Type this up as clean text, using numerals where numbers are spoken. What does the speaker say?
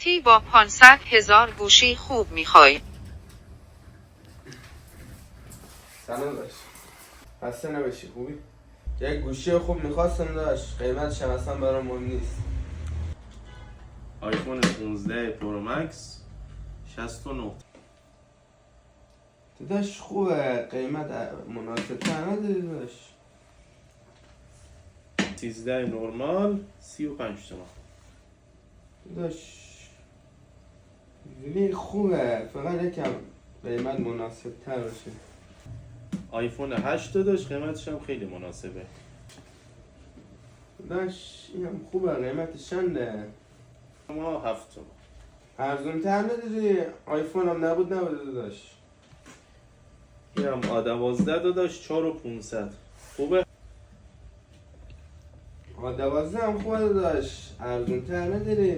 وقتی با 500,000 گوشی خوب میخوای. سلام داشت. خسته نباشی، خوبی؟ یک گوشی خوب میخواستم داشت، قیمتش هم اصلا برام مهم نیست. آیفون 15 پرو مکس 69. داشت خوبه، قیمت مناسب تر نداری داشت. 13 نورمال 35 تومن. داشت ولی خوبه، فقط یکم قیمت مناسب تر باشه. آیفون 8 داشت، قیمتش هم خیلی مناسبه. داشت اینم خوبه، قیمتش چنده؟ ما 7 تومن. ارزون تر نداری؟ آیفون هم نبود داشت. این هم A12 داشت 4500. خوبه. A12 هم خوبه داشت، ارزون تر نداری؟